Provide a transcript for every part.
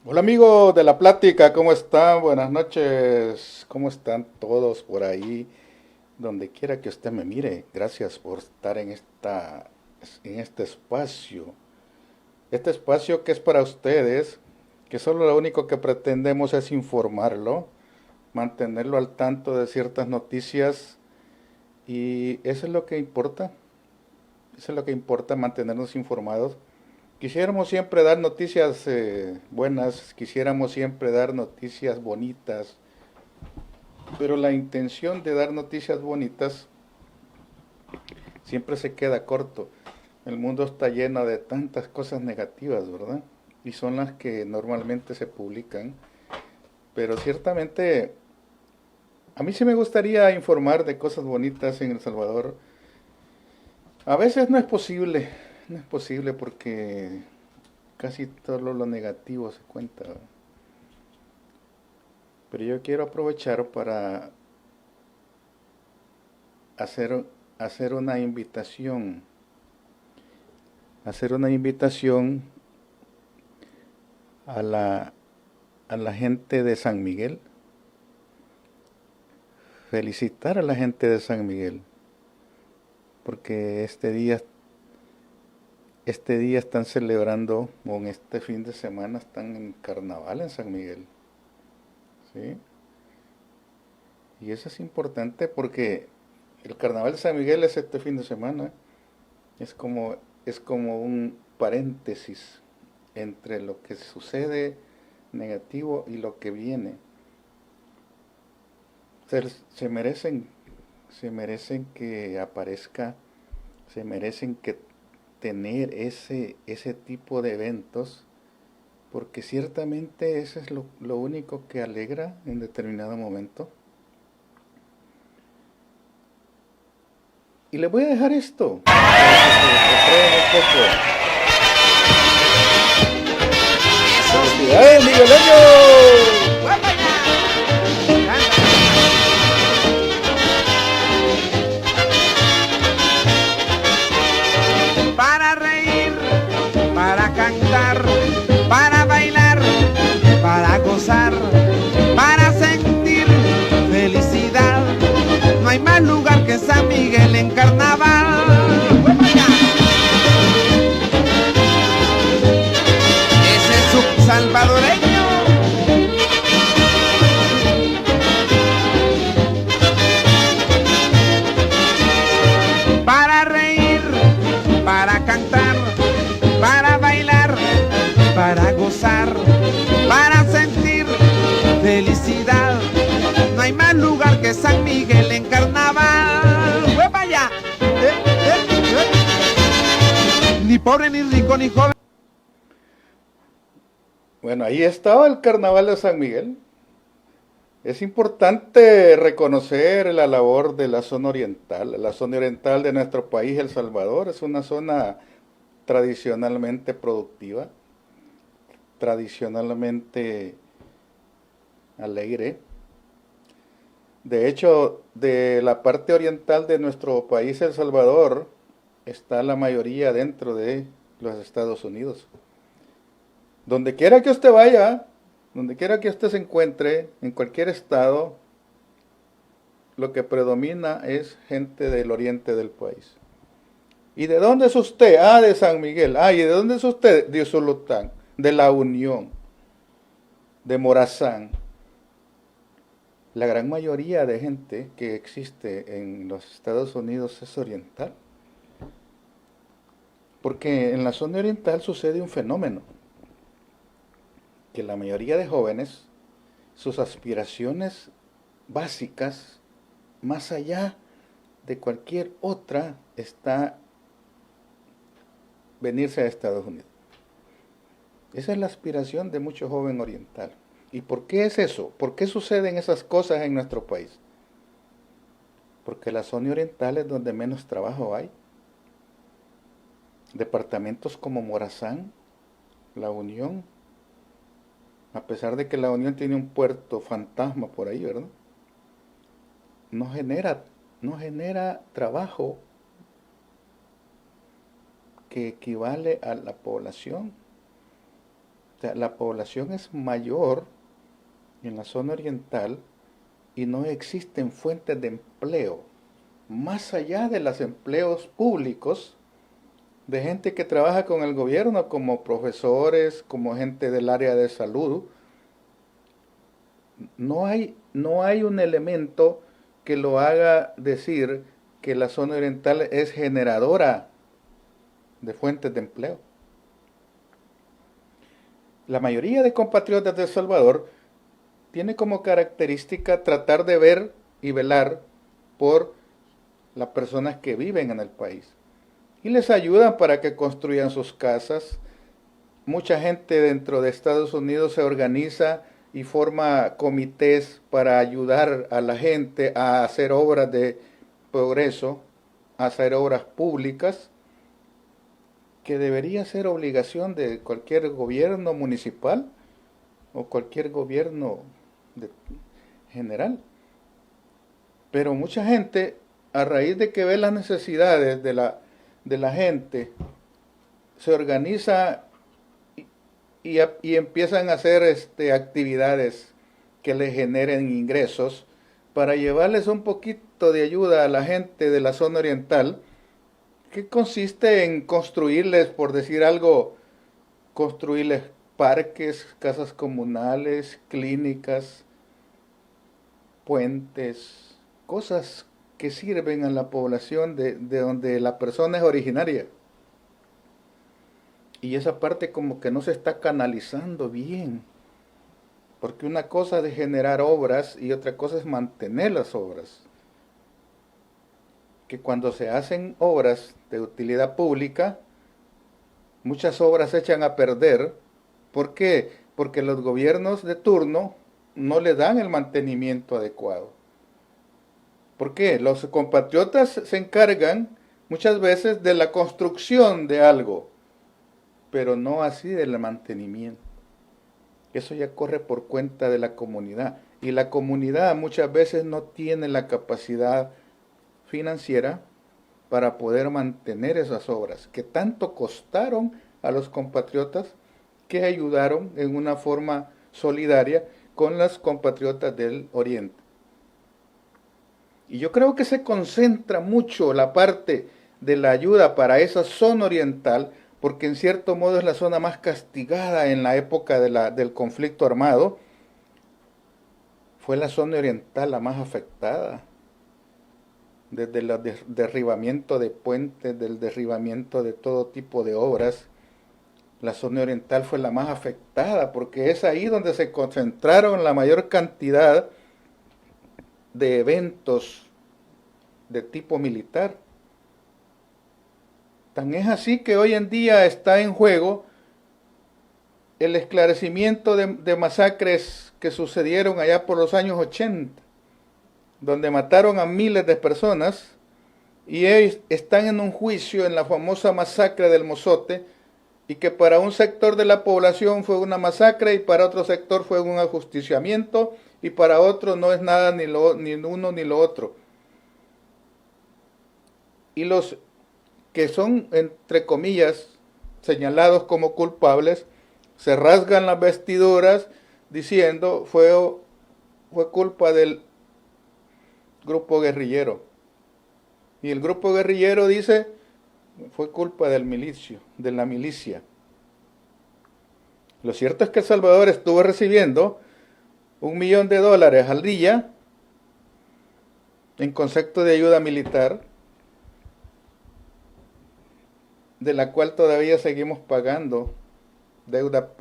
Hola amigos de la plática, ¿cómo están? Buenas noches, ¿cómo están todos por ahí? Donde quiera que usted me mire, gracias por estar en este espacio. Este espacio que es para ustedes, que solo lo único que pretendemos es informarlo, mantenerlo al tanto de ciertas noticias y eso es lo que importa, eso es lo que importa, mantenernos informados. Quisiéramos siempre dar noticias buenas, quisiéramos siempre dar noticias bonitas, pero la intención de dar noticias bonitas siempre se queda corto. El mundo está lleno de tantas cosas negativas, ¿verdad? Y son las que normalmente se publican. Pero ciertamente a mí sí me gustaría informar de cosas bonitas en El Salvador. A veces no es posible, no es posible porque casi todo lo negativo se cuenta. Pero yo quiero aprovechar para hacer, hacer una invitación, hacer una invitación a a la gente de San Miguel, felicitar a la gente de San Miguel, porque este día están celebrando, o en este fin de semana están en carnaval en San Miguel, ¿sí? Y eso es importante porque el carnaval de San Miguel es este fin de semana, es como, es como un paréntesis entre lo que sucede negativo y lo que viene. Se, se merecen, se merecen que aparezca, se merecen que tener ese tipo de eventos, porque ciertamente eso es lo único que alegra en determinado momento. Y les voy a dejar esto, para que se recreen un poco. Eso sí, ¡Felicidades, Migueleño! ¡guapaya! Cántala, cántala. Para reír, para cantar, para bailar, para gozar, para sentir felicidad. No hay más lugar que San Miguel en carnaval. ¡Guapaya! Ese es su salvadoreño. Para reír, para cantar, para bailar, para gozar, para sentir felicidad. No hay más lugar que San Miguel en carnaval. ¡Huepa allá! Ni pobre, ni rico, ni joven. Bueno, ahí estaba el carnaval de San Miguel. Es importante reconocer la labor de la zona oriental. La zona oriental de nuestro país, El Salvador, es una zona tradicionalmente productiva, tradicionalmente alegre. De hecho, de la parte oriental de nuestro país, El Salvador, está la mayoría dentro de los Estados Unidos. Donde quiera que usted vaya, donde quiera que usted se encuentre, en cualquier estado, lo que predomina es gente del oriente del país. ¿Y de dónde es usted? Ah, de San Miguel. Ah, ¿y de dónde es usted? De Usulután, de La Unión, de Morazán. La gran mayoría de gente que existe en los Estados Unidos es oriental. Porque en la zona oriental sucede un fenómeno, que la mayoría de jóvenes, sus aspiraciones básicas, más allá de cualquier otra, está venirse a Estados Unidos. Esa es la aspiración de mucho joven oriental. ¿Y por qué es eso? ¿Por qué suceden esas cosas en nuestro país? Porque la zona oriental es donde menos trabajo hay. Departamentos como Morazán, La Unión, a pesar de que La Unión tiene un puerto fantasma por ahí, ¿verdad? No genera, no genera trabajo que equivale a la población. O sea, la población es mayor en la zona oriental y no existen fuentes de empleo, más allá de los empleos públicos, de gente que trabaja con el gobierno, como profesores, como gente del área de salud. No hay un elemento que lo haga decir que la zona oriental es generadora de fuentes de empleo. La mayoría de compatriotas de El Salvador tiene como característica tratar de ver y velar por las personas que viven en el país. Y les ayudan para que construyan sus casas. Mucha gente dentro de Estados Unidos se organiza y forma comités para ayudar a la gente a hacer obras de progreso, a hacer obras públicas, que debería ser obligación de cualquier gobierno municipal o cualquier gobierno general. Pero mucha gente, a raíz de que ve las necesidades de la gente, se organiza y empiezan a hacer actividades que les generen ingresos para llevarles un poquito de ayuda a la gente de la zona oriental, que consiste en construirles, por decir algo, construirles parques, casas comunales, clínicas, puentes, cosas que sirven a la población de donde la persona es originaria. Y esa parte como que no se está canalizando bien, porque una cosa es generar obras y otra cosa es mantener las obras. Que cuando se hacen obras de utilidad pública, muchas obras se echan a perder. ¿Por qué? Porque los gobiernos de turno no le dan el mantenimiento adecuado. ¿Por qué? Los compatriotas se encargan muchas veces de la construcción de algo, pero no así del mantenimiento. Eso ya corre por cuenta de la comunidad. Y la comunidad muchas veces no tiene la capacidad financiera para poder mantener esas obras que tanto costaron a los compatriotas, que ayudaron en una forma solidaria con los compatriotas del Oriente. Y yo creo que se concentra mucho la parte de la ayuda para esa zona oriental, porque en cierto modo es la zona más castigada en la época del conflicto armado. Fue la zona oriental la más afectada, desde el derribamiento de puentes, del derribamiento de todo tipo de obras. La zona oriental fue la más afectada porque es ahí donde se concentraron la mayor cantidad de eventos de tipo militar. Tan es así que hoy en día está en juego el esclarecimiento de masacres que sucedieron allá por los años 80, donde mataron a miles de personas, y ellos están en un juicio en la famosa masacre del Mozote, y que para un sector de la población fue una masacre y para otro sector fue un ajusticiamiento y para otro no es nada ni uno ni lo otro. Y los que son, entre comillas, señalados como culpables, se rasgan las vestiduras diciendo fue culpa del grupo guerrillero. Y el grupo guerrillero dice fue culpa del milicio, de la milicia. Lo cierto es que El Salvador estuvo recibiendo $1 millón al día en concepto de ayuda militar, de la cual todavía seguimos pagando deuda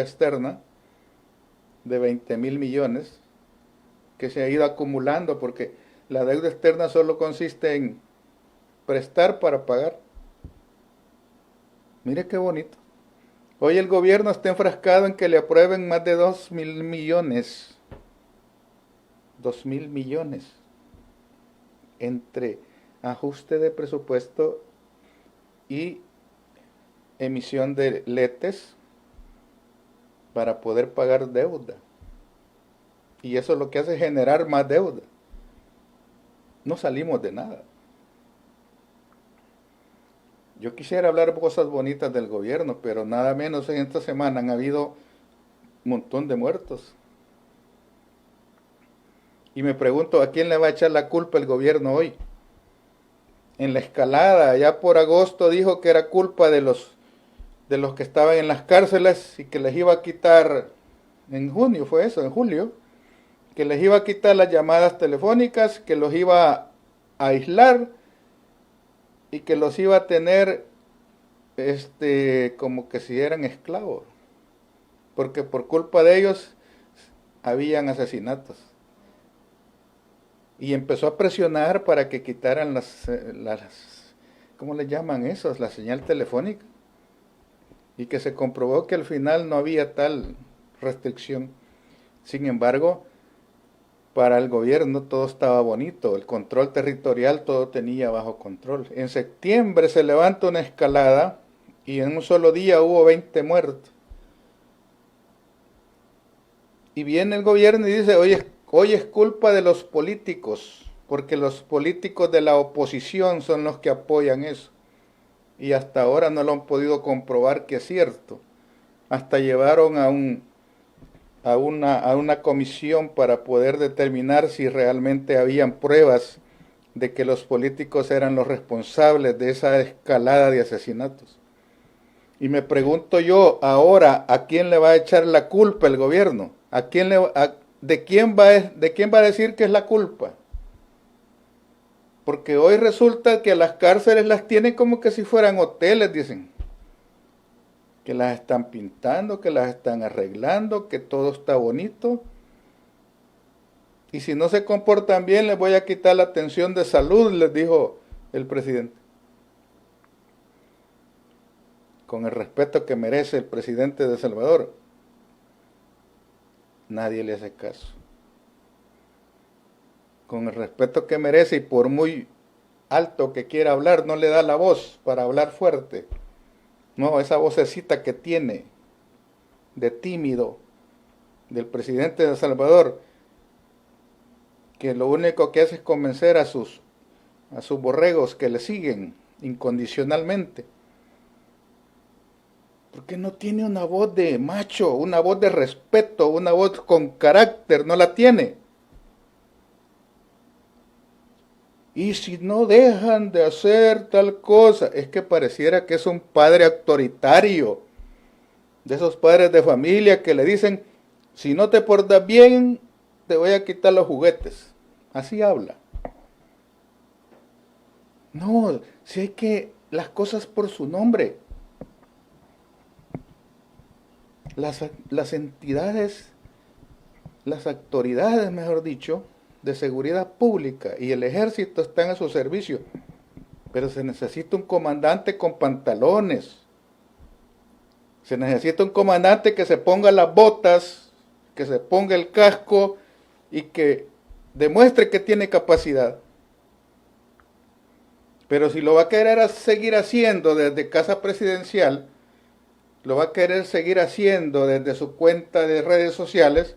externa de 20.000 millones, que se ha ido acumulando porque la deuda externa solo consiste en prestar para pagar. Mire qué bonito. Hoy el gobierno está enfrascado en que le aprueben más de 2.000 millones. 2.000 millones. Entre ajuste de presupuesto y emisión de letes para poder pagar deuda. Y eso es lo que hace generar más deuda. No salimos de nada. Yo quisiera hablar cosas bonitas del gobierno, pero nada menos en esta semana han habido montón de muertos. Y me pregunto, ¿a quién le va a echar la culpa el gobierno hoy? En la escalada, ya por agosto dijo que era culpa de los que estaban en las cárceles y que les iba a quitar, en junio fue eso, en julio, que les iba a quitar las llamadas telefónicas, que los iba a aislar y que los iba a tener como que si eran esclavos, porque por culpa de ellos habían asesinatos. Y empezó a presionar para que quitaran ¿cómo le llaman esos? La señal telefónica. Y que se comprobó que al final no había tal restricción. Sin embargo, para el gobierno todo estaba bonito, el control territorial todo tenía bajo control. En septiembre se levanta una escalada y en un solo día hubo 20 muertos. Y viene el gobierno y dice, hoy es culpa de los políticos, porque los políticos de la oposición son los que apoyan eso. Y hasta ahora no lo han podido comprobar que es cierto. Hasta llevaron a una comisión para poder determinar si realmente habían pruebas de que los políticos eran los responsables de esa escalada de asesinatos. Y me pregunto yo ahora, ¿a quién le va a echar la culpa el gobierno? ¿De quién va a decir que es la culpa? Porque hoy resulta que las cárceles las tienen como que si fueran hoteles, dicen. Que las están pintando, que las están arreglando, que todo está bonito. Y si no se comportan bien, les voy a quitar la atención de salud, les dijo el presidente. Con el respeto que merece el presidente de El Salvador, nadie le hace caso. Con el respeto que merece y por muy alto que quiera hablar, no le da la voz para hablar fuerte. No, esa vocecita que tiene de tímido del presidente de El Salvador, que lo único que hace es convencer a sus borregos que le siguen incondicionalmente. Porque no tiene una voz de macho, una voz de respeto, una voz con carácter, no la tiene. Y si no dejan de hacer tal cosa, es que pareciera que es un padre autoritario, de esos padres de familia que le dicen, si no te portas bien, te voy a quitar los juguetes. Así habla. No, si hay que las cosas por su nombre. Las entidades, las autoridades, mejor dicho, de seguridad pública y el ejército están a su servicio, pero se necesita un comandante con pantalones, se necesita un comandante que se ponga las botas, que se ponga el casco y que demuestre que tiene capacidad. Pero si lo va a querer seguir haciendo desde Casa Presidencial, lo va a querer seguir haciendo desde su cuenta de redes sociales,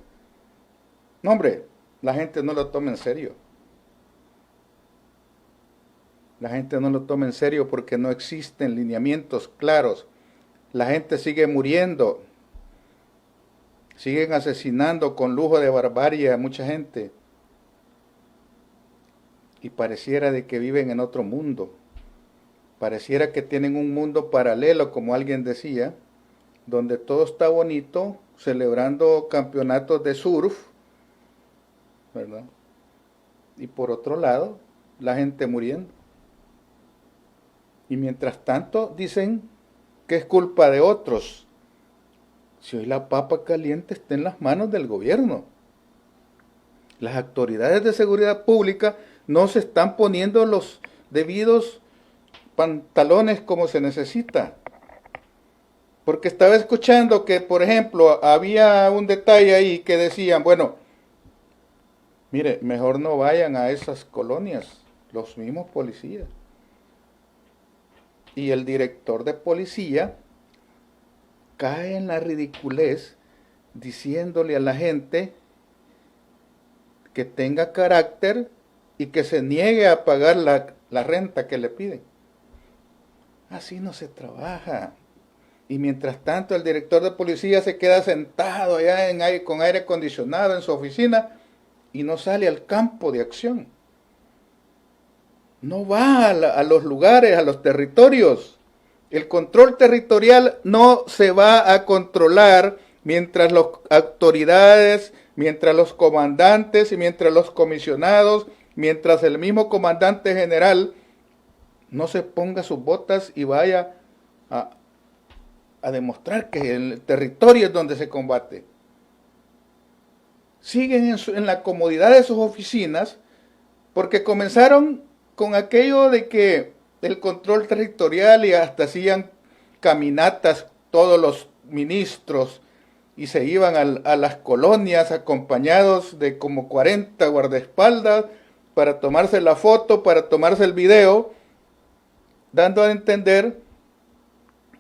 no hombre, la gente no lo toma en serio. La gente no lo toma en serio porque no existen lineamientos claros. La gente sigue muriendo. Siguen asesinando con lujo de barbarie a mucha gente. Y pareciera de que viven en otro mundo. Pareciera que tienen un mundo paralelo, como alguien decía, donde todo está bonito, celebrando campeonatos de surf, ¿verdad? Y por otro lado, la gente muriendo. Y mientras tanto dicen que es culpa de otros. Si hoy la papa caliente está en las manos del gobierno. Las autoridades de seguridad pública no se están poniendo los debidos pantalones como se necesita. Porque estaba escuchando que, por ejemplo, había un detalle ahí que decían, bueno, mire, mejor no vayan a esas colonias, los mismos policías. Y el director de policía cae en la ridiculez diciéndole a la gente que tenga carácter y que se niegue a pagar la renta que le piden. Así no se trabaja. Y mientras tanto el director de policía se queda sentado allá con aire acondicionado en su oficina y no sale al campo de acción. No va a los lugares, a los territorios. El control territorial no se va a controlar mientras las autoridades, mientras los comandantes y mientras los comisionados, mientras el mismo comandante general no se ponga sus botas y vaya a demostrar que el territorio es donde se combate. Siguen en la comodidad de sus oficinas porque comenzaron con aquello de que el control territorial y hasta hacían caminatas todos los ministros y se iban a las colonias acompañados de como 40 guardaespaldas para tomarse la foto, para tomarse el video, dando a entender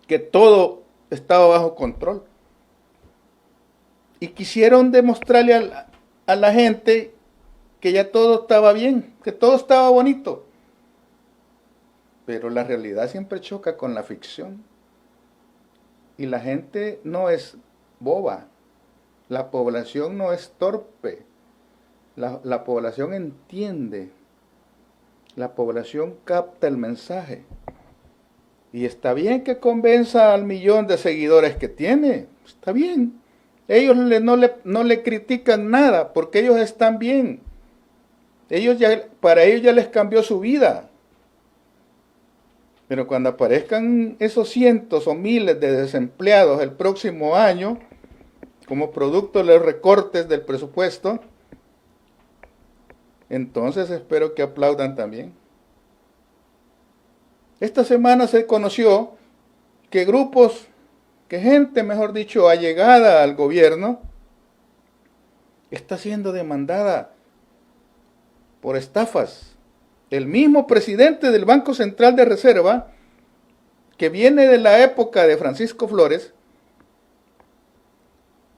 que todo estaba bajo control. Y quisieron demostrarle a la gente que ya todo estaba bien, que todo estaba bonito. Pero la realidad siempre choca con la ficción. Y la gente no es boba. La población no es torpe. La población entiende. La población capta el mensaje. Y está bien que convenza al 1.000.000 de seguidores que tiene. Está bien. Ellos no le critican nada porque ellos están bien. Para ellos ya les cambió su vida. Pero cuando aparezcan esos cientos o miles de desempleados el próximo año, como producto de los recortes del presupuesto, entonces espero que aplaudan también. Esta semana se conoció que gente, mejor dicho, allegada al gobierno, está siendo demandada por estafas. El mismo presidente del Banco Central de Reserva, que viene de la época de Francisco Flores,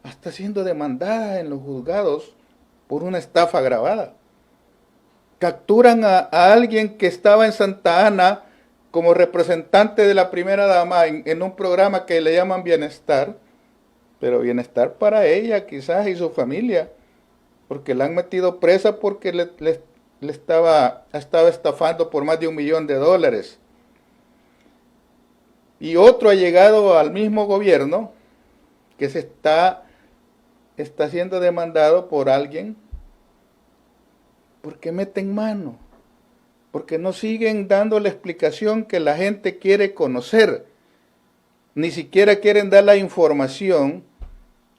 está siendo demandada en los juzgados por una estafa agravada. Capturan a alguien que estaba en Santa Ana como representante de la primera dama en un programa que le llaman Bienestar, pero bienestar para ella quizás y su familia, porque la han metido presa porque estaba estafando por más de $1.000.000. Y otro ha llegado al mismo gobierno que está siendo demandado por alguien porque meten mano, porque no siguen dando la explicación que la gente quiere conocer, ni siquiera quieren dar la información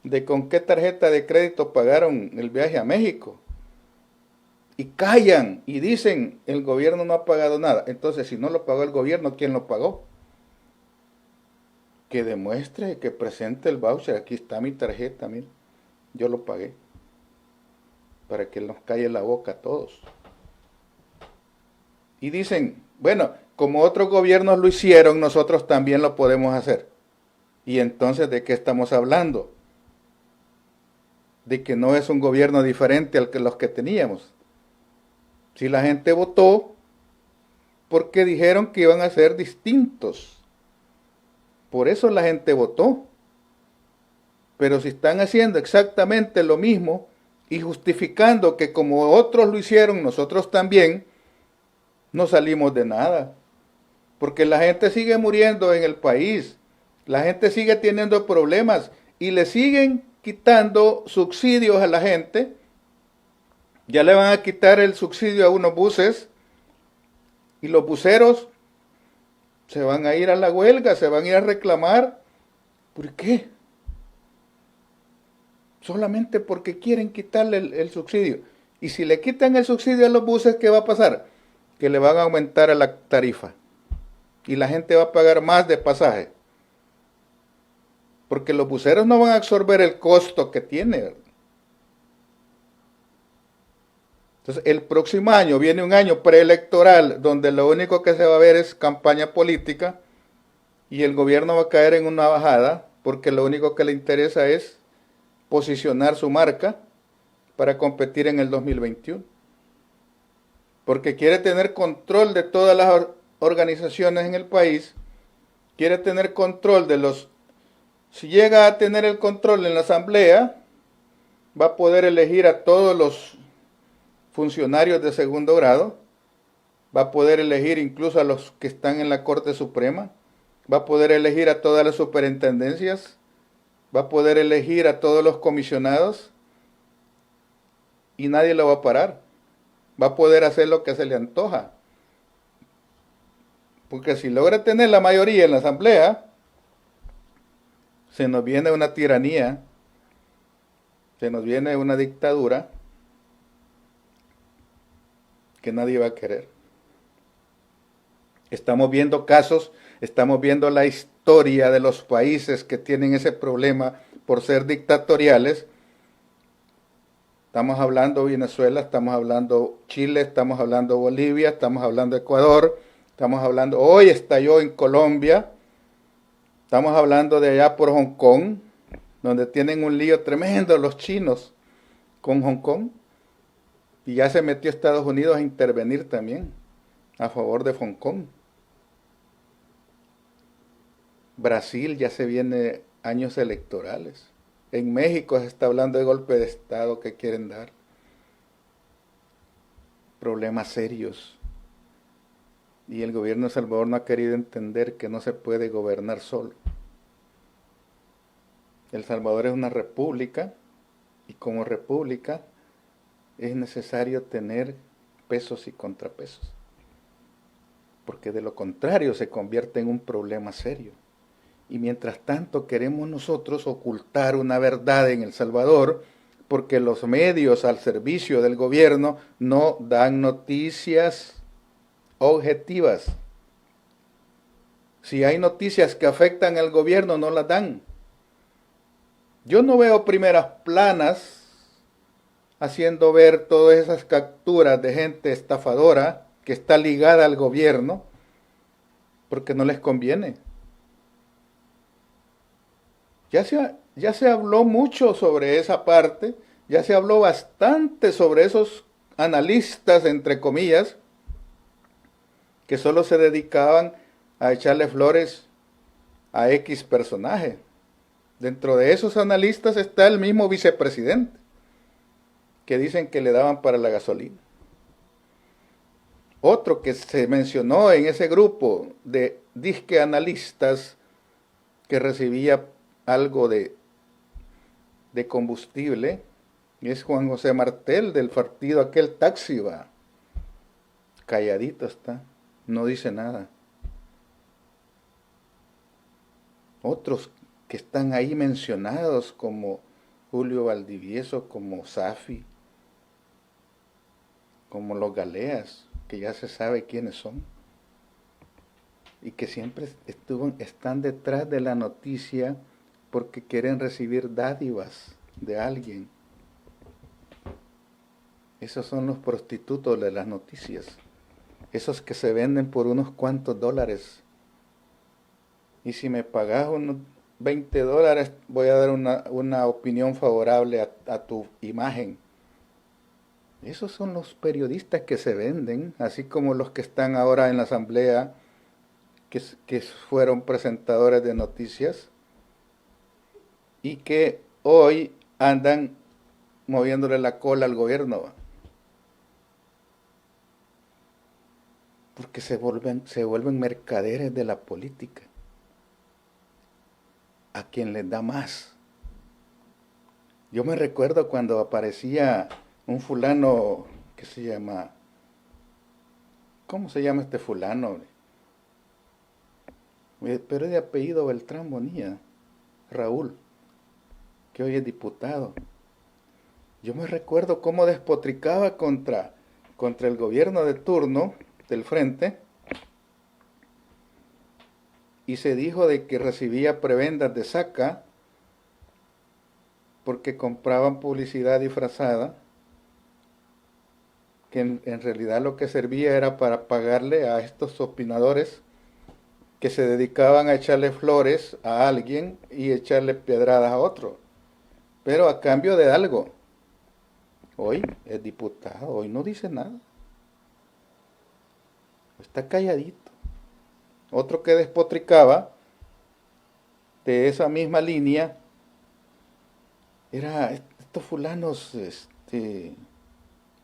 de con qué tarjeta de crédito pagaron el viaje a México. Y callan y dicen, el gobierno no ha pagado nada. Entonces, si no lo pagó el gobierno, ¿quién lo pagó? Que demuestre, que presente el voucher. Aquí está mi tarjeta, mira, yo lo pagué. Para que nos calle la boca a todos. Y dicen, bueno, como otros gobiernos lo hicieron, nosotros también lo podemos hacer. Y entonces, ¿de qué estamos hablando? De que no es un gobierno diferente al que los que teníamos. Si la gente votó porque dijeron que iban a ser distintos. Por eso la gente votó. Pero si están haciendo exactamente lo mismo y justificando que como otros lo hicieron, nosotros también, no salimos de nada. Porque la gente sigue muriendo en el país. La gente sigue teniendo problemas y le siguen quitando subsidios a la gente. Ya le van a quitar el subsidio a unos buses y los buceros se van a ir a la huelga, se van a ir a reclamar. ¿Por qué? Solamente porque quieren quitarle el subsidio. Y si le quitan el subsidio a los buses, ¿qué va a pasar? Que le van a aumentar a la tarifa. Y la gente va a pagar más de pasaje. Porque los buceros no van a absorber el costo que tiene, ¿verdad? Entonces, el próximo año viene un año preelectoral donde lo único que se va a ver es campaña política y el gobierno va a caer en una bajada porque lo único que le interesa es posicionar su marca para competir en el 2021. Porque quiere tener control de todas las organizaciones en el país, quiere tener control de los Si llega a tener el control en la asamblea, va a poder elegir a todos los funcionarios de segundo grado, va a poder elegir incluso a los que están en la Corte Suprema, va a poder elegir a todas las superintendencias, va a poder elegir a todos los comisionados y nadie lo va a parar. Va a poder hacer lo que se le antoja. Porque si logra tener la mayoría en la asamblea, se nos viene una tiranía, se nos viene una dictadura que nadie va a querer. Estamos viendo casos, estamos viendo la historia de los países que tienen ese problema por ser dictatoriales. Estamos hablando Venezuela, estamos hablando Chile, estamos hablando Bolivia, estamos hablando Ecuador, estamos hablando, hoy estalló en Colombia, estamos hablando de allá por Hong Kong, donde tienen un lío tremendo los chinos con Hong Kong, y ya se metió Estados Unidos a intervenir también a favor de Hong Kong. Brasil ya se viene años electorales. En México se está hablando de golpe de Estado que quieren dar. Problemas serios. Y el gobierno de El Salvador no ha querido entender que no se puede gobernar solo. El Salvador es una república y como república es necesario tener pesos y contrapesos. Porque de lo contrario se convierte en un problema serio. Y mientras tanto queremos nosotros ocultar una verdad en El Salvador porque los medios al servicio del gobierno no dan noticias objetivas. Si hay noticias que afectan al gobierno, no las dan. Yo no veo primeras planas haciendo ver todas esas capturas de gente estafadora que está ligada al gobierno porque no les conviene. Ya se habló mucho sobre esa parte, ya se habló bastante sobre esos analistas, entre comillas, que solo se dedicaban a echarle flores a X personaje. Dentro de esos analistas está el mismo vicepresidente, que dicen que le daban para la gasolina. Otro que se mencionó en ese grupo de disque analistas que recibía algo de combustible, es Juan José Martel del partido aquel Taxi, va. Calladito está, no dice nada. Otros que están ahí mencionados como Julio Valdivieso, como Safi, como los Galeas, que ya se sabe quiénes son, y que siempre están detrás de la noticia porque quieren recibir dádivas de alguien. Esos son los prostitutos de las noticias, esos que se venden por unos cuantos dólares. Y si me pagas unos $20, voy a dar una opinión favorable a tu imagen. Esos son los periodistas que se venden, así como los que están ahora en la asamblea, que fueron presentadores de noticias y que hoy andan moviéndole la cola al gobierno. Porque se vuelven mercaderes de la política. A quien les da más. Yo me recuerdo cuando aparecía un fulano que se llama... ¿Cómo se llama este fulano? Pero es de apellido Beltrán Bonilla, Raúl, que hoy es diputado. Yo me recuerdo cómo despotricaba contra el gobierno de turno del frente y se dijo de que recibía prebendas de saca porque compraban publicidad disfrazada, que en realidad lo que servía era para pagarle a estos opinadores que se dedicaban a echarle flores a alguien y echarle pedradas a otro, pero a cambio de algo. Hoy es diputado, hoy no dice nada, está calladito. Otro que despotricaba de esa misma línea era estos fulanos,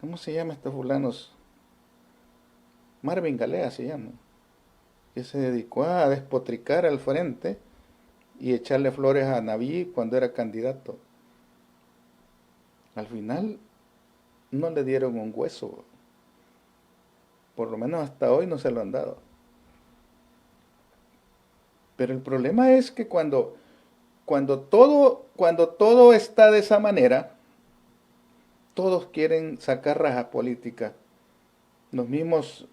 ¿cómo se llama estos fulanos? Marvin Galea se llama, que se dedicó a despotricar al frente y echarle flores a Naví cuando era candidato. Al final no le dieron un hueso, por lo menos hasta hoy no se lo han dado. Pero el problema es que cuando todo está de esa manera, todos quieren sacar raja política. Los mismos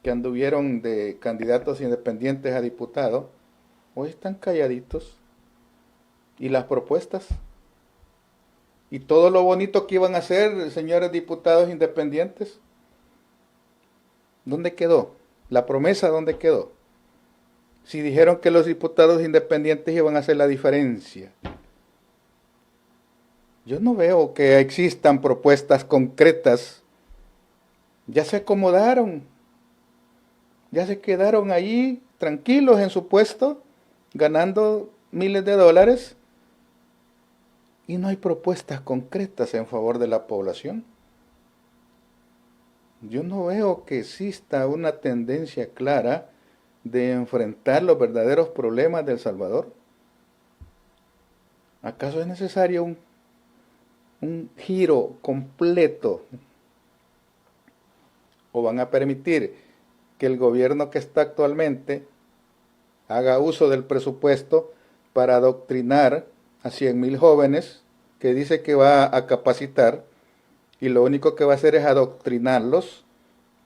que anduvieron de candidatos independientes a diputados, hoy están calladitos. ¿Y las propuestas? ¿Y todo lo bonito que iban a hacer, señores diputados independientes? ¿Dónde quedó? ¿La promesa dónde quedó? Si dijeron que los diputados independientes iban a hacer la diferencia. Yo no veo que existan propuestas concretas. Ya se acomodaron. Ya se quedaron ahí tranquilos en su puesto, ganando miles de dólares. Y no hay propuestas concretas en favor de la población. Yo no veo que exista una tendencia clara de enfrentar los verdaderos problemas de El Salvador. ¿Acaso es necesario un giro completo? ¿O van a permitir que el gobierno que está actualmente haga uso del presupuesto para adoctrinar a 100,000 jóvenes que dice que va a capacitar, y lo único que va a hacer es adoctrinarlos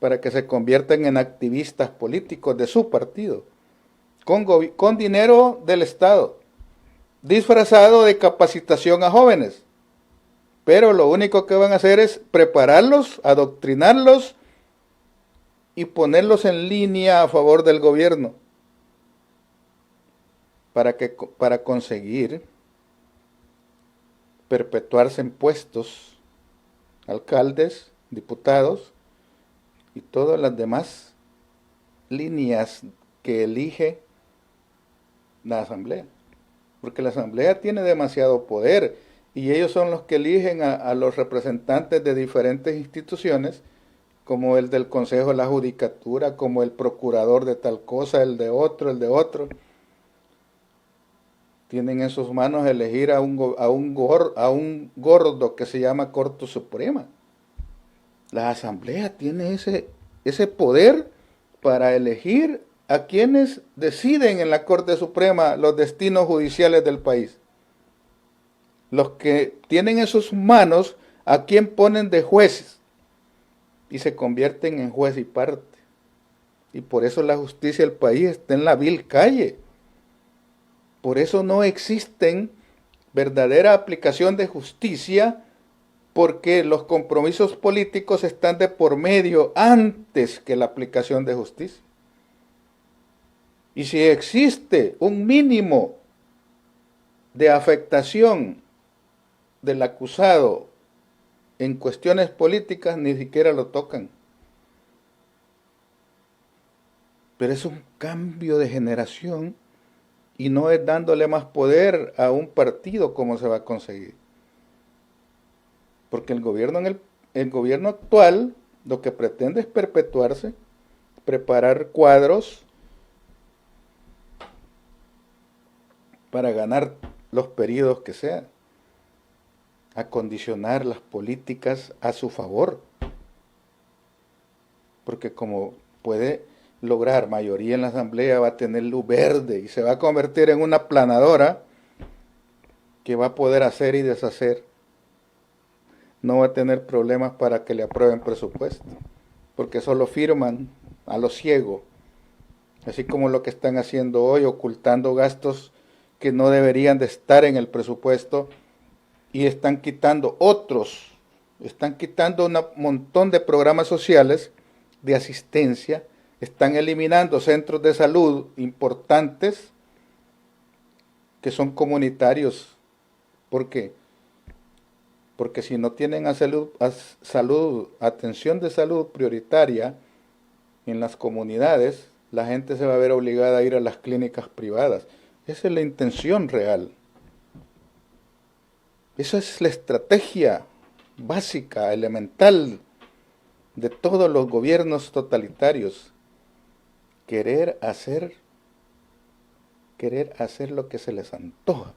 para que se conviertan en activistas políticos de su partido, con dinero del Estado, disfrazado de capacitación a jóvenes? Pero lo único que van a hacer es prepararlos, adoctrinarlos y ponerlos en línea a favor del gobierno para conseguir perpetuarse en puestos, alcaldes, diputados y todas las demás líneas que elige la Asamblea. Porque la Asamblea tiene demasiado poder y ellos son los que eligen a los representantes de diferentes instituciones, como el del Consejo de la Judicatura, como el procurador de tal cosa, el de otro. Tienen en sus manos elegir a un gordo que se llama Corte Suprema. La Asamblea tiene ese poder para elegir a quienes deciden en la Corte Suprema los destinos judiciales del país. Los que tienen en sus manos a quien ponen de jueces y se convierten en juez y parte. Y por eso la justicia del país está en la vil calle. Por eso no existen verdadera aplicación de justicia, porque los compromisos políticos están de por medio antes que la aplicación de justicia. Y si existe un mínimo de afectación del acusado en cuestiones políticas, ni siquiera lo tocan. Pero es un cambio de generación y no es dándole más poder a un partido como se va a conseguir. Porque el gobierno actual lo que pretende es perpetuarse, preparar cuadros para ganar los periodos que sean, acondicionar las políticas a su favor. Porque como puede lograr mayoría en la Asamblea, va a tener luz verde y se va a convertir en una planadora que va a poder hacer y deshacer. No va a tener problemas para que le aprueben presupuesto, porque solo firman a lo ciego, así como lo que están haciendo hoy, ocultando gastos que no deberían de estar en el presupuesto, y están quitando un montón de programas sociales de asistencia, están eliminando centros de salud importantes que son comunitarios. ¿Por qué? Porque si no tienen atención de salud prioritaria en las comunidades, la gente se va a ver obligada a ir a las clínicas privadas. Esa es la intención real. Esa es la estrategia básica, elemental de todos los gobiernos totalitarios. Querer hacer lo que se les antoja,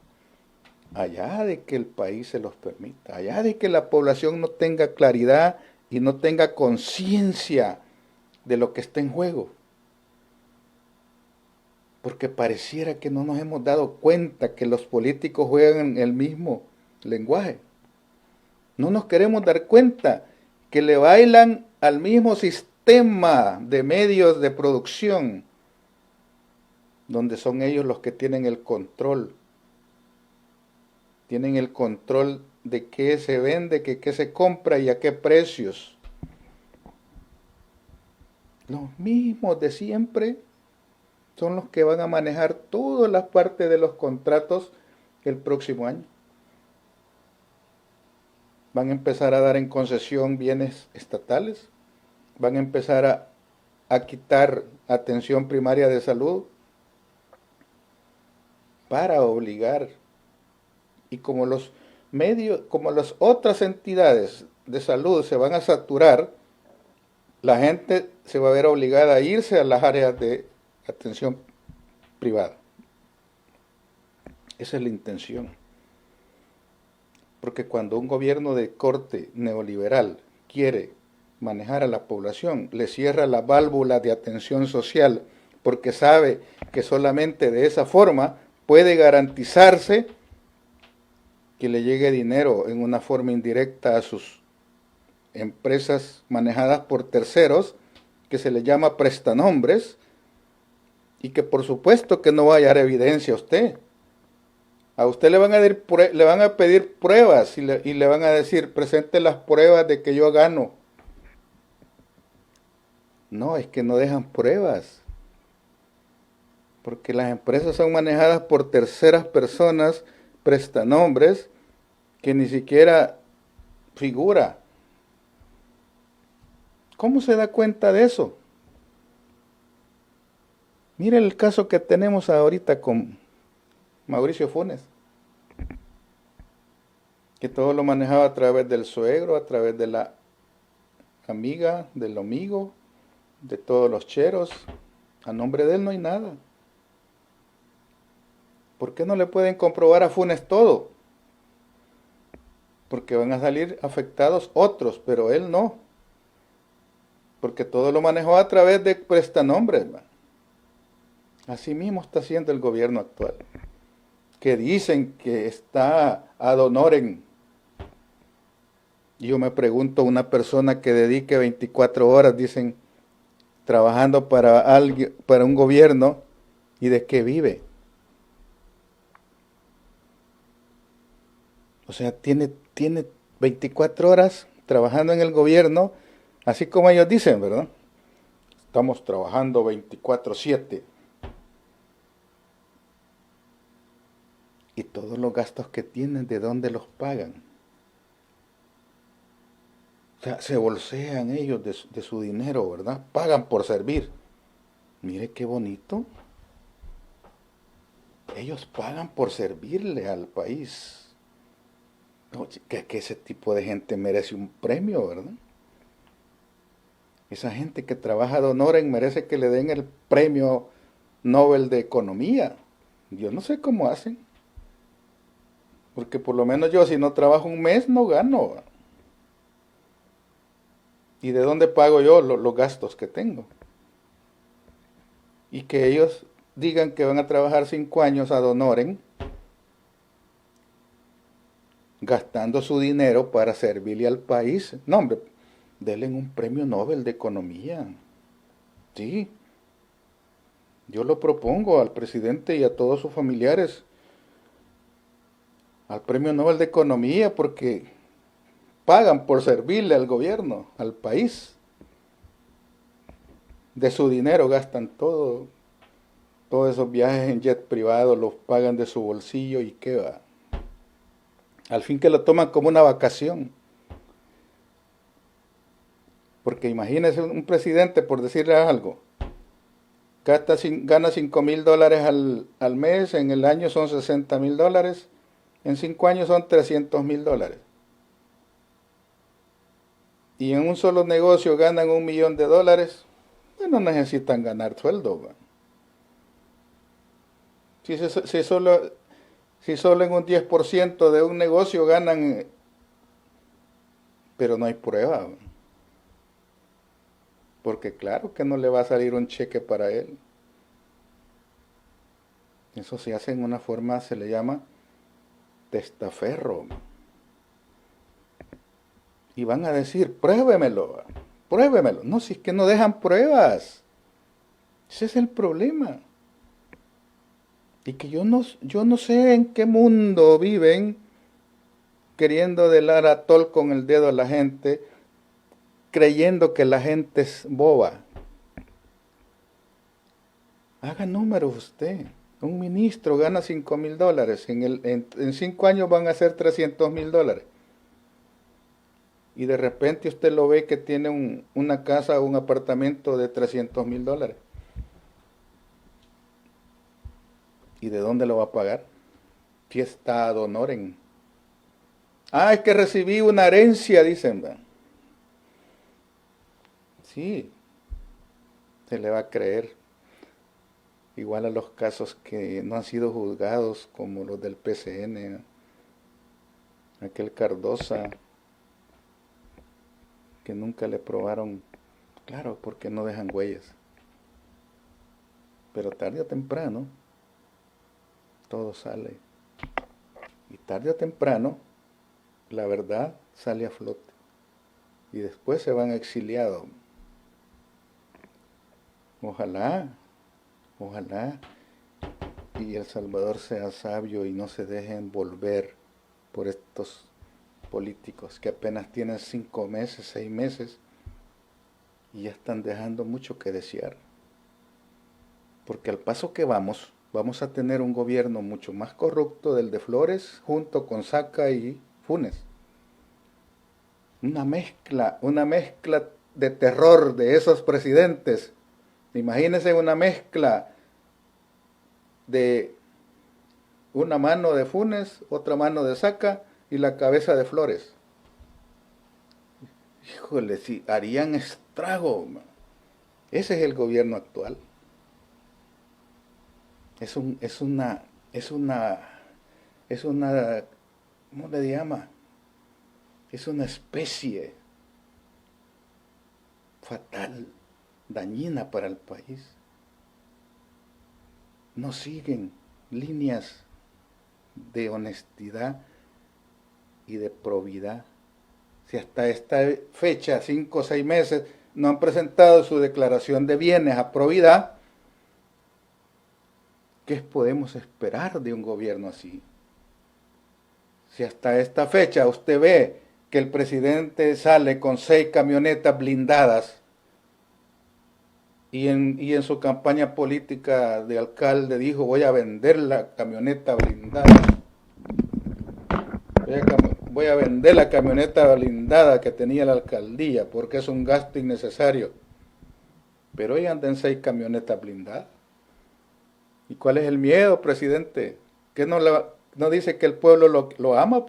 allá de que el país se los permita, allá de que la población no tenga claridad y no tenga conciencia de lo que está en juego. Porque pareciera que no nos hemos dado cuenta que los políticos juegan el mismo lenguaje. No nos queremos dar cuenta que le bailan al mismo sistema de medios de producción, donde son ellos los que tienen el control. Tienen el control de qué se vende, qué se compra y a qué precios. Los mismos de siempre son los que van a manejar todas las partes de los contratos el próximo año. Van a empezar a dar en concesión bienes estatales, van a empezar a quitar atención primaria de salud para obligar. Y como los medios, como las otras entidades de salud se van a saturar, la gente se va a ver obligada a irse a las áreas de atención privada. Esa es la intención. Porque cuando un gobierno de corte neoliberal quiere manejar a la población, le cierra la válvula de atención social, porque sabe que solamente de esa forma puede garantizarse que le llegue dinero en una forma indirecta a sus empresas manejadas por terceros, que se le llama prestanombres, y que por supuesto que no va a hallar evidencia a usted. A usted le van a pedir pruebas y le van a decir, presente las pruebas de que yo gano. No, es que no dejan pruebas. Porque las empresas son manejadas por terceras personas, prestanombres, que ni siquiera figura. ¿Cómo se da cuenta de eso? Mire el caso que tenemos ahorita con Mauricio Funes, que todo lo manejaba a través del suegro, a través de la amiga, del amigo, de todos los cheros. A nombre de él no hay nada. ¿Por qué no le pueden comprobar a Funes todo? Porque van a salir afectados otros, pero él no. Porque todo lo manejó a través de prestanombres. Así mismo está haciendo el gobierno actual, que dicen que está ad honorem. Yo me pregunto, una persona que dedique 24 horas, dicen, trabajando para alguien, para un gobierno, ¿y de qué vive? O sea, tiene 24 horas trabajando en el gobierno, así como ellos dicen, ¿verdad? Estamos trabajando 24/7. Y todos los gastos que tienen, ¿de dónde los pagan? O sea, se bolsean ellos de su dinero, ¿verdad? Pagan por servir. Mire qué bonito. Ellos pagan por servirle al país. Que ese tipo de gente merece un premio, ¿verdad? Esa gente que trabaja de honorem merece que le den el premio Nobel de Economía. Yo no sé cómo hacen. Porque por lo menos yo, si no trabajo un mes, no gano. ¿Y de dónde pago yo los gastos que tengo? Y que ellos digan que van a trabajar 5 años ad honorem, gastando su dinero para servirle al país. No, hombre, denle un premio Nobel de Economía. Sí. Yo lo propongo al presidente y a todos sus familiares al premio Nobel de Economía, porque pagan por servirle al gobierno, al país. De su dinero gastan todo. Todos esos viajes en jet privado los pagan de su bolsillo, y qué va. Al fin que lo toman como una vacación. Porque imagínese un presidente, por decirle algo, gana $5,000 al mes, en el año son $60,000, en 5 años son $300,000. Y en un solo negocio ganan $1,000,000, pues no necesitan ganar sueldo. ¿Va? Si solo en un 10% de un negocio ganan, pero no hay prueba. ¿Va? Porque claro que no le va a salir un cheque para él. Eso se hace en una forma, se le llama testaferro. Y van a decir, pruébemelo, pruébemelo. No, si es que no dejan pruebas. Ese es el problema. Y que yo no sé en qué mundo viven queriendo delar a tol con el dedo a la gente, creyendo que la gente es boba. Haga números usted. Un ministro gana $5,000. En 5 años van a ser $300,000. Y de repente usted lo ve que tiene una casa o un apartamento de $300,000. ¿Y de dónde lo va a pagar? Fiesta ad honorem. Ah, es que recibí una herencia, dicen. ¿Va? Sí, se le va a creer. Igual a los casos que no han sido juzgados, como los del PCN, aquel Cardosa, que nunca le probaron, claro, porque no dejan huellas. Pero tarde o temprano, todo sale. Y tarde o temprano, la verdad sale a flote. Y después se van exiliados. Ojalá y El Salvador sea sabio y no se deje envolver por estos políticos que apenas tienen 5 meses, 6 meses y ya están dejando mucho que desear. Porque al paso que vamos a tener un gobierno mucho más corrupto del de Flores junto con Saca y Funes. Una mezcla de terror de esos presidentes. Imagínense una mezcla de una mano de Funes, otra mano de Saca y la cabeza de Flores. Híjole, si harían estrago. Ese es el gobierno actual. Es una, ¿cómo le llama? Es una especie fatal, dañina para el país. No siguen líneas de honestidad y de probidad. Si hasta esta fecha, 5 o 6 meses, no han presentado su declaración de bienes a probidad, ¿qué podemos esperar de un gobierno así? Si hasta esta fecha usted ve que el presidente sale con 6 camionetas blindadas y en su campaña política de alcalde dijo, voy a vender la camioneta blindada, voy a vender la camioneta blindada que tenía la alcaldía porque es un gasto innecesario, pero hoy andan 6 camionetas blindadas. ¿Y cuál es el miedo, presidente? ¿Qué no dice que el pueblo lo ama?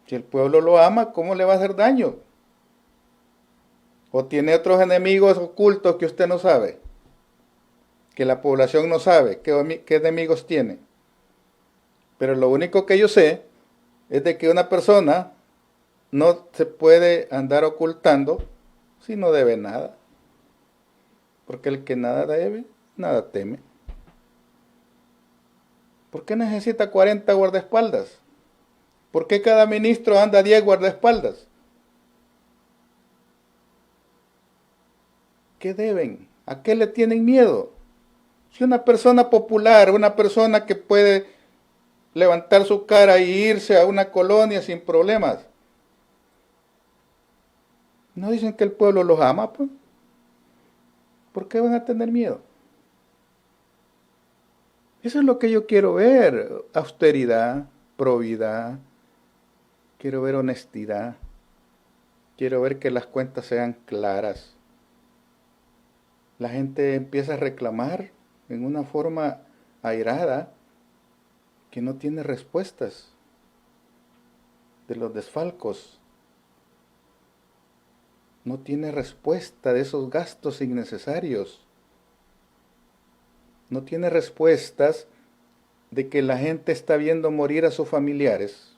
Si el pueblo lo ama, ¿cómo le va a hacer daño? ¿O tiene otros enemigos ocultos que usted no sabe? Que la población no sabe. ¿Qué enemigos tiene? Pero lo único que yo sé es de que una persona no se puede andar ocultando si no debe nada. Porque el que nada debe, nada teme. ¿Por qué necesita 40 guardaespaldas? ¿Por qué cada ministro anda 10 guardaespaldas? ¿Qué deben? ¿A qué le tienen miedo? Si una persona popular, una persona que puede levantar su cara e irse a una colonia sin problemas, ¿no dicen que el pueblo los ama, pues? ¿Por qué van a tener miedo? Eso es lo que yo quiero ver, austeridad, probidad, quiero ver honestidad, quiero ver que las cuentas sean claras. la gente empieza a reclamar en una forma airada que no tiene respuestas de los desfalcos, no tiene respuesta de esos gastos innecesarios, no tiene respuestas de que la gente está viendo morir a sus familiares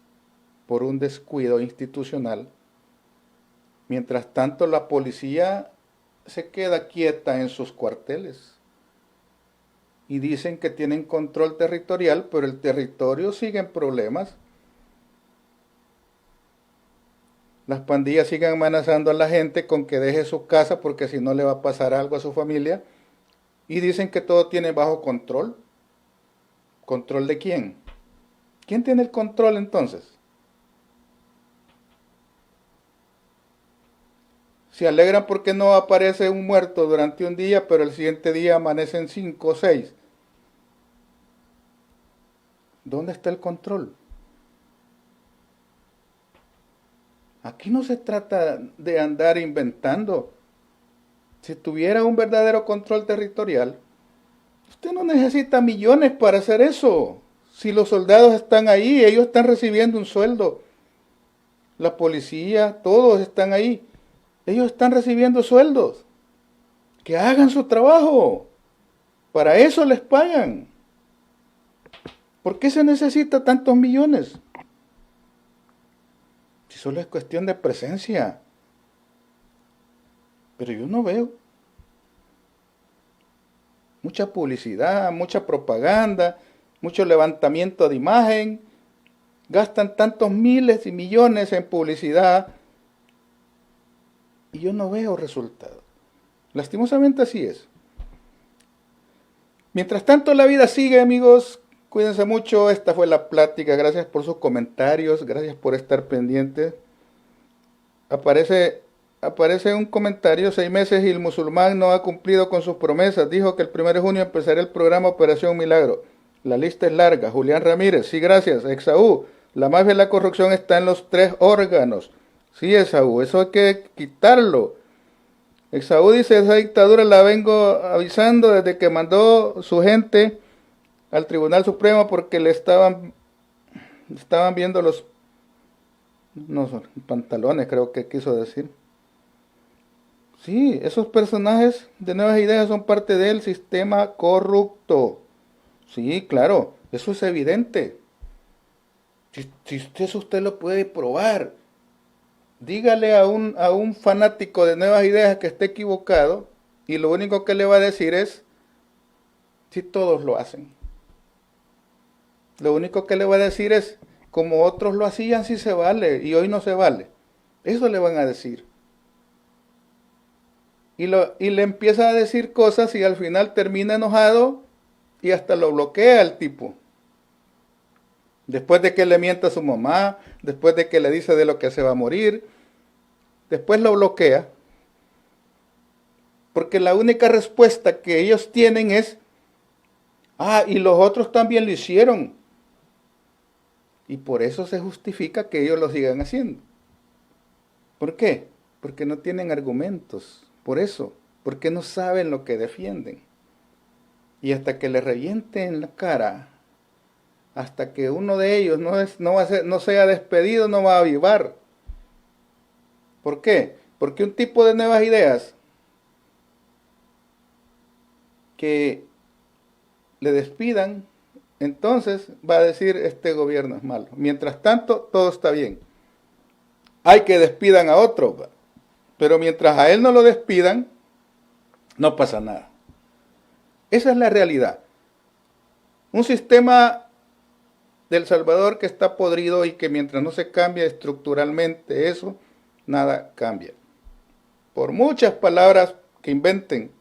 por un descuido institucional. Mientras tanto, la policía se queda quieta en sus cuarteles y dicen que tienen control territorial, pero el territorio sigue en problemas. Las pandillas siguen amenazando a la gente con que deje su casa porque si no le va a pasar algo a su familia, y dicen que todo tiene bajo control. ¿Control de quién? ¿Quién tiene el control entonces? Se alegran porque no aparece un muerto durante un día, pero el siguiente día amanecen 5 o 6. ¿Dónde está el control? Aquí no se trata de andar inventando. Si tuviera un verdadero control territorial, usted no necesita millones para hacer eso. Si los soldados están ahí, ellos están recibiendo un sueldo. La policía, todos están ahí. Ellos están recibiendo sueldos. Que hagan su trabajo. Para eso les pagan. ¿Por qué se necesita tantos millones? Si solo es cuestión de presencia. Pero yo no veo. Mucha publicidad, mucha propaganda, mucho levantamiento de imagen. Gastan tantos miles y millones en publicidad. Y yo no veo resultados. Lastimosamente así es. Mientras tanto la vida sigue, amigos. Cuídense mucho. Esta fue la plática. Gracias por sus comentarios. Gracias por estar pendientes. Aparece un comentario. 6 meses y el musulmán no ha cumplido con sus promesas. Dijo que el 1 de junio empezará el programa Operación Milagro. La lista es larga. Julián Ramírez. Sí, gracias. Exaú. La mafia y la corrupción está en los 3 órganos. Sí, Exaú. Eso hay que quitarlo. Exaú dice, esa dictadura la vengo avisando desde que mandó su gente al Tribunal Supremo porque le estaban viendo los pantalones, creo que quiso decir. Sí, esos personajes de Nuevas Ideas son parte del sistema corrupto. Sí, claro, eso es evidente. Si usted lo puede probar. Dígale a un fanático de Nuevas Ideas que esté equivocado y lo único que le va a decir es si todos lo hacen. Lo único que le va a decir es como otros lo hacían sí se vale y hoy no se vale. Eso le van a decir. Y le empieza a decir cosas y al final termina enojado y hasta lo bloquea el tipo. Después de que le mienta a su mamá, después de que le dice de lo que se va a morir, después lo bloquea. Porque la única respuesta que ellos tienen es, y los otros también lo hicieron. Y por eso se justifica que ellos lo sigan haciendo. ¿Por qué? Porque no tienen argumentos. Por eso. Porque no saben lo que defienden. Y hasta que le revienten la cara, hasta que uno de ellos no sea despedido, no va a avivar. ¿Por qué? Porque un tipo de Nuevas Ideas que le despidan, entonces va a decir este gobierno es malo. Mientras tanto, todo está bien. Hay que despidan a otro, pero mientras a él no lo despidan, no pasa nada. Esa es la realidad. Un sistema del Salvador que está podrido y que mientras no se cambie estructuralmente eso, nada cambia. Por muchas palabras que inventen,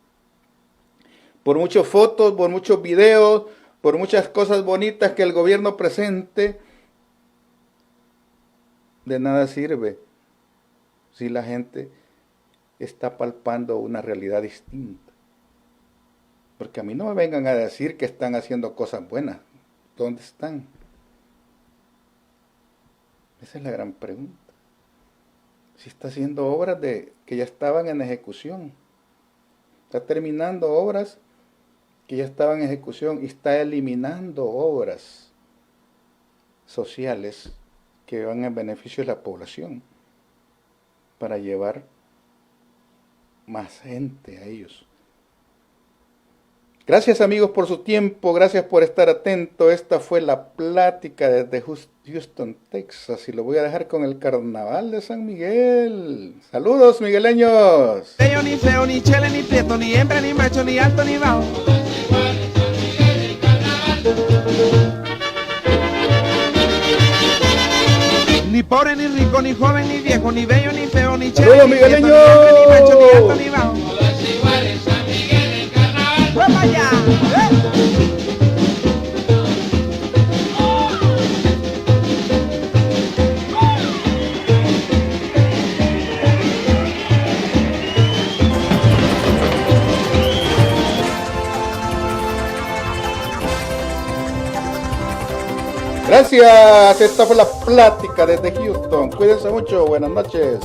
por muchas fotos, por muchos videos, por muchas cosas bonitas que el gobierno presente, de nada sirve si la gente está palpando una realidad distinta. Porque a mí no me vengan a decir que están haciendo cosas buenas. ¿Dónde están? Esa es la gran pregunta. Si está haciendo obras que ya estaban en ejecución. Está terminando obras que ya estaban en ejecución y está eliminando obras sociales que van en beneficio de la población para llevar más gente a ellos. Gracias amigos por su tiempo, gracias por estar atento. Esta fue la plática desde Houston, Texas, y lo voy a dejar con el Carnaval de San Miguel. Saludos migueleños. Feo, ni feo, ni chele, ni prieto, ni hembra, ni macho, ni alto, ni bajo. Ni pobre, ni rico, ni joven, ni viejo, ni bello, ni feo, ni chele, ¡Saludos, ni prieto, ni migueleños! hembra, ni macho, ni alto, ni bajo. ¡Vamos allá! Gracias, esta fue la plática desde Houston. Cuídense mucho, buenas noches.